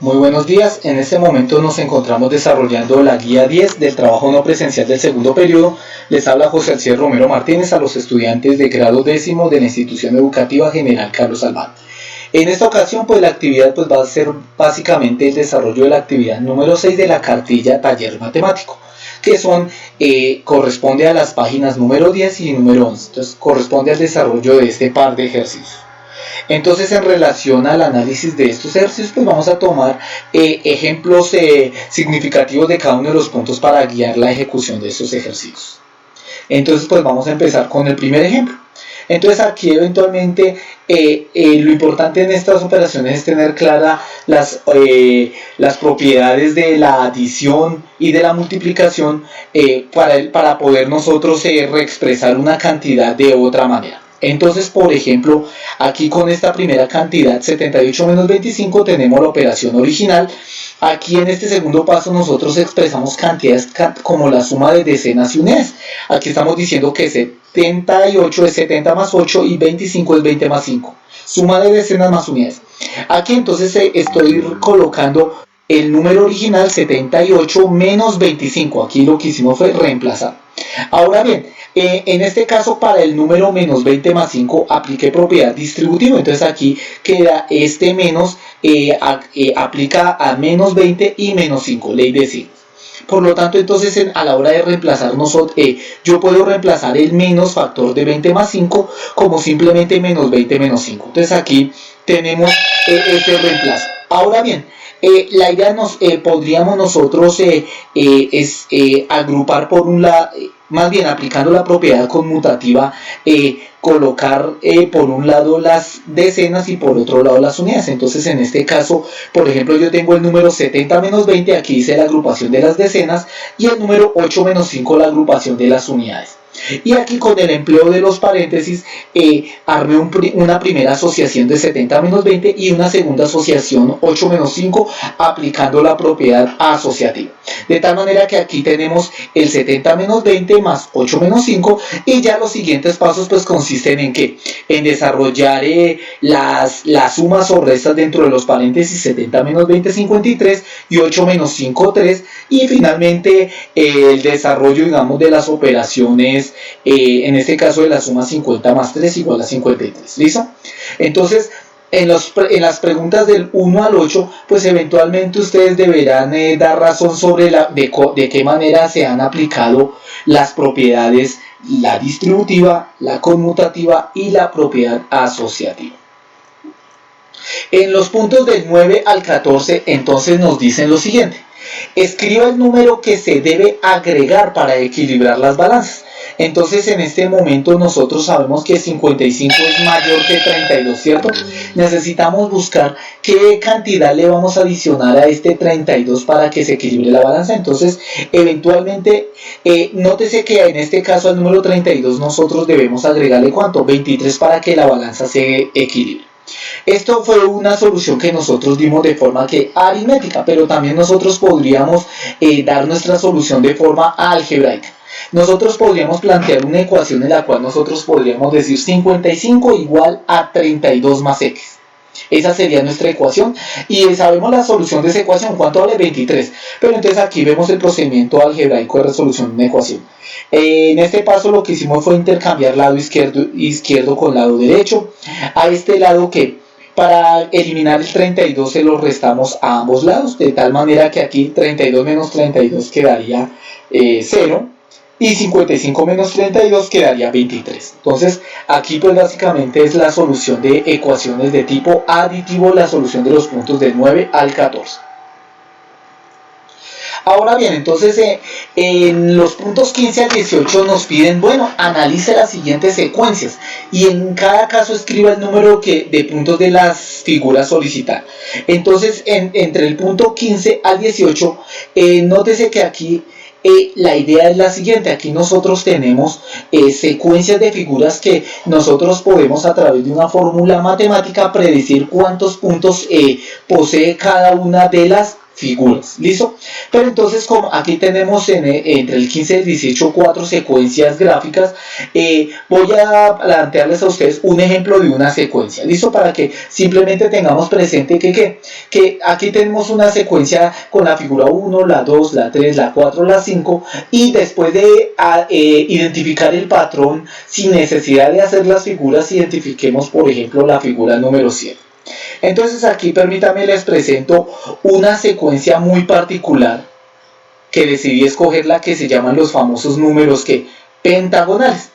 Muy buenos días, en este momento nos encontramos desarrollando la guía 10 del trabajo no presencial del segundo periodo. Les habla José Alcides Romero Martínez a los estudiantes de grado décimo de la Institución Educativa General Carlos Albán. En esta ocasión la actividad va a ser básicamente el desarrollo de la actividad número 6 de la cartilla Taller Matemático, que corresponde a las páginas número 10 y número 11, entonces corresponde al desarrollo de este par de ejercicios. Entonces, en relación al análisis de estos ejercicios, vamos a tomar ejemplos significativos de cada uno de los puntos para guiar la ejecución de estos ejercicios. Entonces, vamos a empezar con el primer ejemplo. Entonces, aquí eventualmente lo importante en estas operaciones es tener claras las propiedades de la adición y de la multiplicación para poder nosotros reexpresar una cantidad de otra manera. Entonces, por ejemplo, aquí con esta primera cantidad, 78 menos 25, tenemos la operación original. Aquí en este segundo paso nosotros expresamos cantidades como la suma de decenas y unidades. Aquí estamos diciendo que 78 es 70 más 8 y 25 es 20 más 5. Suma de decenas más unidades. Aquí entonces estoy colocando el número original 78 menos 25. Aquí lo que hicimos fue reemplazar. Ahora bien, en este caso para el número menos 20 más 5 apliqué propiedad distributiva. Entonces aquí queda este menos, aplica a menos 20 y menos 5, ley de signos. Por lo tanto, entonces a la hora de reemplazar, yo puedo reemplazar el menos factor de 20 más 5 como simplemente menos 20 menos 5. Entonces aquí tenemos este reemplazo. Ahora bien, la idea podríamos nosotros agrupar por un lado, más bien aplicando la propiedad conmutativa, colocar por un lado las decenas y por otro lado las unidades. Entonces en este caso, por ejemplo, yo tengo el número 70 menos 20, aquí dice la agrupación de las decenas, y el número 8 menos 5 la agrupación de las unidades. Y aquí con el empleo de los paréntesis armé una primera asociación de 70 menos 20 y una segunda asociación 8 menos 5 aplicando la propiedad asociativa. De tal manera que aquí tenemos el 70 menos 20 más 8 menos 5, y ya los siguientes pasos consisten en ¿qué? En desarrollar las sumas o restas dentro de los paréntesis. 70 menos 20 53 y 8 menos 5 3, y finalmente el desarrollo, digamos, de las operaciones, en este caso de la suma 50 más 3 igual a 53. ¿Listo? Entonces, en las preguntas del 1 al 8, eventualmente ustedes deberán dar razón sobre de qué manera se han aplicado las propiedades, la distributiva, la conmutativa y la propiedad asociativa. En los puntos del 9 al 14, entonces nos dicen lo siguiente: escriba el número que se debe agregar para equilibrar las balanzas. Entonces en este momento nosotros sabemos que 55 es mayor que 32, ¿cierto? Necesitamos buscar qué cantidad le vamos a adicionar a este 32 para que se equilibre la balanza. Entonces eventualmente, nótese que en este caso al número 32 nosotros debemos agregarle ¿cuánto? 23 para que la balanza se equilibre. Esto fue una solución que nosotros dimos de forma aritmética, pero también nosotros podríamos dar nuestra solución de forma algebraica. Nosotros podríamos plantear una ecuación en la cual nosotros podríamos decir 55 igual a 32 más x. Esa sería nuestra ecuación, y sabemos la solución de esa ecuación, ¿cuánto vale? 23. Pero entonces aquí vemos el procedimiento algebraico de resolución de una ecuación. En este paso lo que hicimos fue intercambiar lado izquierdo con lado derecho. A este lado que para eliminar el 32 se lo restamos a ambos lados, de tal manera que aquí 32 menos 32 quedaría 0. Y 55 menos 32 quedaría 23. Entonces aquí básicamente es la solución de ecuaciones de tipo aditivo, la solución de los puntos del 9 al 14. Ahora bien, entonces en los puntos 15 al 18 nos piden, analice las siguientes secuencias y en cada caso escriba el número de puntos de las figuras solicitadas. Entonces entre el punto 15 al 18, nótese que aquí la idea es la siguiente: aquí nosotros tenemos secuencias de figuras que nosotros podemos, a través de una fórmula matemática, predecir cuántos puntos posee cada una de las figuras, ¿listo? Pero entonces, como aquí tenemos entre el 15 y el 18 4 secuencias gráficas, voy a plantearles a ustedes un ejemplo de una secuencia, ¿listo? Para que simplemente tengamos presente que aquí tenemos una secuencia con la figura 1, la 2, la 3, la 4, la 5, y después de identificar el patrón, sin necesidad de hacer las figuras, identifiquemos, por ejemplo, la figura número 7. Entonces aquí permítanme les presento una secuencia muy particular que decidí escoger, la que se llaman los famosos números pentagonales.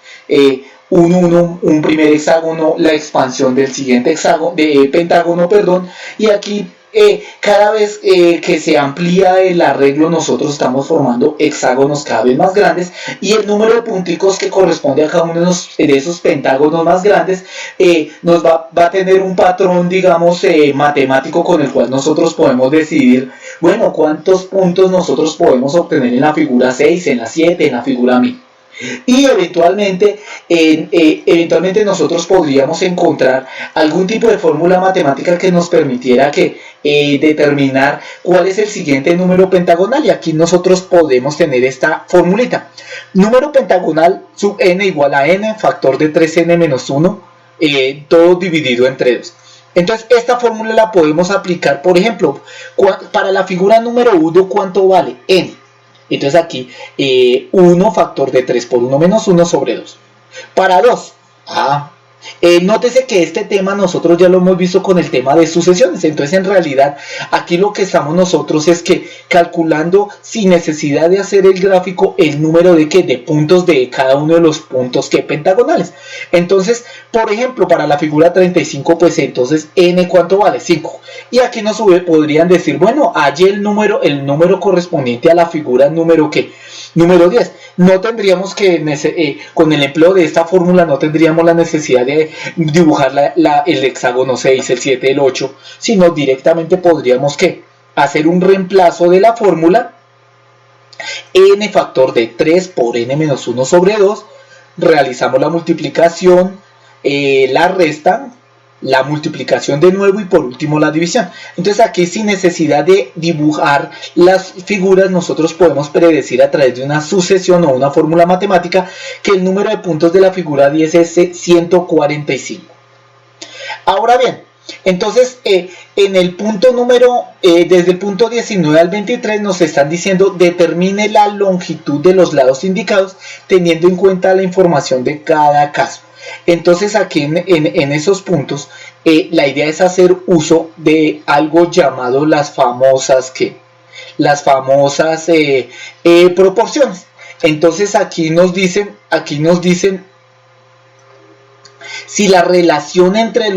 Un primer hexágono, la expansión del siguiente pentágono, y aquí cada vez que se amplía el arreglo, nosotros estamos formando hexágonos cada vez más grandes, y el número de punticos que corresponde a cada uno de esos pentágonos más grandes nos va a tener un patrón, digamos, matemático, con el cual nosotros podemos decidir, bueno, cuántos puntos nosotros podemos obtener en la figura 6, en la 7, en la figura 1000. Y eventualmente nosotros podríamos encontrar algún tipo de fórmula matemática que nos permitiera determinar cuál es el siguiente número pentagonal, y aquí nosotros podemos tener esta formulita: número pentagonal sub n igual a n factor de 3n menos 1, todo dividido entre 2. Entonces esta fórmula la podemos aplicar, por ejemplo, para la figura número 1, ¿cuánto vale? N. Entonces aquí 1 factor de 3 por 1 menos 1 sobre 2. Para 2, nótese que este tema nosotros ya lo hemos visto con el tema de sucesiones. Entonces en realidad aquí lo que estamos nosotros es calculando, sin necesidad de hacer el gráfico, el número de puntos de cada uno de los puntos pentagonales. Entonces, por ejemplo, para la figura 35, pues entonces n, ¿cuánto vale? 5. Y aquí nos podrían decir, bueno, allí el número correspondiente a la figura número 10. No tendríamos con el empleo de esta fórmula, no tendríamos la necesidad de dibujar el hexágono 6, el 7, el 8, sino directamente podríamos hacer un reemplazo de la fórmula: n factor de 3 por n menos 1 sobre 2, realizamos la multiplicación, la resta, la multiplicación de nuevo, y por último la división. Entonces aquí, sin necesidad de dibujar las figuras, nosotros podemos predecir a través de una sucesión o una fórmula matemática que el número de puntos de la figura 10 es 145. Ahora bien, entonces en el punto desde el punto 19 al 23 nos están diciendo: determine la longitud de los lados indicados teniendo en cuenta la información de cada caso. Entonces aquí en esos puntos la idea es hacer uso de algo llamado las famosas proporciones. Entonces aquí nos dicen si la relación entre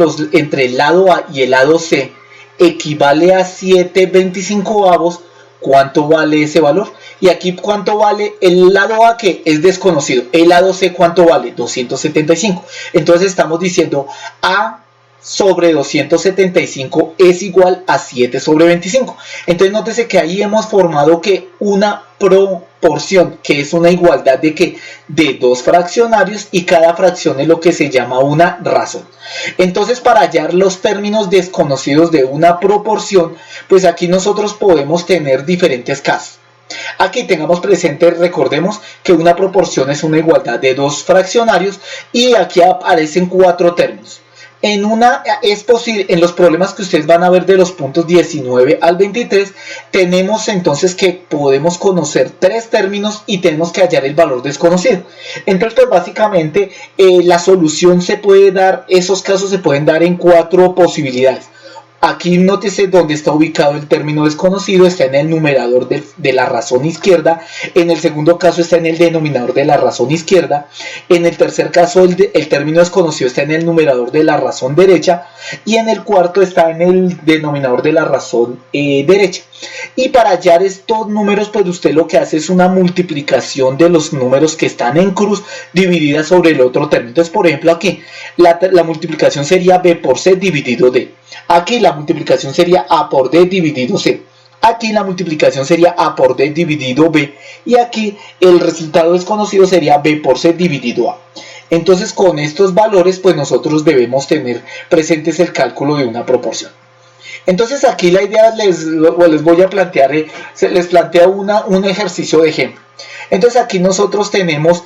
el lado A y el lado C equivale a 7/25, ¿cuánto vale ese valor? Y aquí, ¿cuánto vale el lado A, que es desconocido? El lado C, ¿cuánto vale? 275. Entonces estamos diciendo A sobre 275 es igual a 7 sobre 25. Entonces nótese que ahí hemos formado una proporción, que es una igualdad de dos fraccionarios, y cada fracción es lo que se llama una razón. Entonces, para hallar los términos desconocidos de una proporción, pues aquí nosotros podemos tener diferentes casos. Aquí tengamos presente, recordemos que una proporción es una igualdad de dos fraccionarios, y aquí aparecen 4 términos. Es posible, en los problemas que ustedes van a ver de los puntos 19 al 23, tenemos entonces que podemos conocer 3 términos y tenemos que hallar el valor desconocido. Entonces, pues básicamente la solución esos casos se pueden dar en 4 posibilidades. Aquí nótese dónde está ubicado el término desconocido: está en el numerador de la razón izquierda. En el segundo caso está en el denominador de la razón izquierda. En el tercer caso el término desconocido está en el numerador de la razón derecha. Y en el cuarto está en el denominador de la razón derecha. Y para hallar estos números, pues usted lo que hace es una multiplicación de los números que están en cruz dividida sobre el otro término. Entonces, por ejemplo, aquí la multiplicación sería b por c dividido d. Aquí la multiplicación sería a por d dividido c. Aquí la multiplicación sería a por d dividido b. Y aquí el resultado desconocido sería b por c dividido a. Entonces, con estos valores, pues nosotros debemos tener presentes el cálculo de una proporción. Entonces aquí la idea les voy a plantear, les planteo un ejercicio de ejemplo. Entonces aquí nosotros tenemos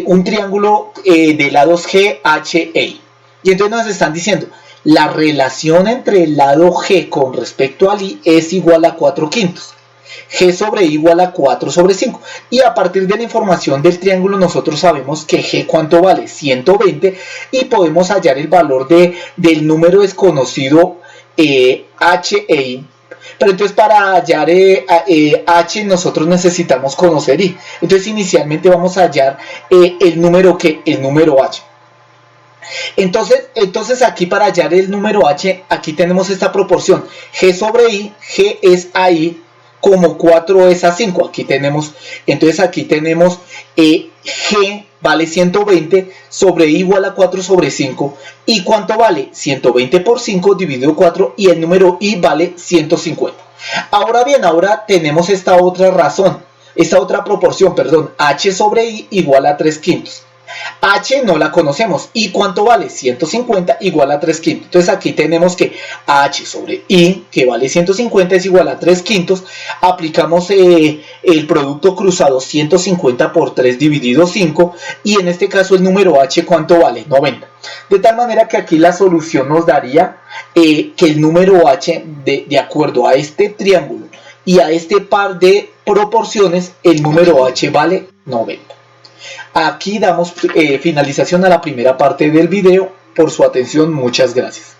un triángulo de lados G, H, E. Y entonces nos están diciendo, la relación entre el lado G con respecto al I es igual a 4/5. G sobre I igual a 4 sobre 5. Y a partir de la información del triángulo nosotros sabemos que G ¿cuánto vale? 120. Y podemos hallar el valor del número desconocido H e I. Pero entonces para hallar H nosotros necesitamos conocer I. Entonces inicialmente vamos a hallar el número H. Entonces aquí para hallar el número H, aquí tenemos esta proporción. G sobre I, G es a I como 4 es a 5. Aquí tenemos G vale 120 sobre I igual a 4 sobre 5. ¿Y cuánto vale? 120 por 5 dividido 4 y el número I vale 150. Ahora bien, ahora tenemos esta otra proporción, H sobre I igual a 3/5. H no la conocemos. ¿Y cuánto vale? 150 igual a 3/5. Entonces aquí tenemos que H sobre I, que vale 150, es igual a 3/5. Aplicamos el producto cruzado 150 por 3 dividido 5. Y en este caso el número H, ¿cuánto vale? 90. De tal manera que aquí la solución nos daría que el número H, de acuerdo a este triángulo y a este par de proporciones, el número H vale 90. Aquí damos finalización a la primera parte del video. Por su atención, muchas gracias.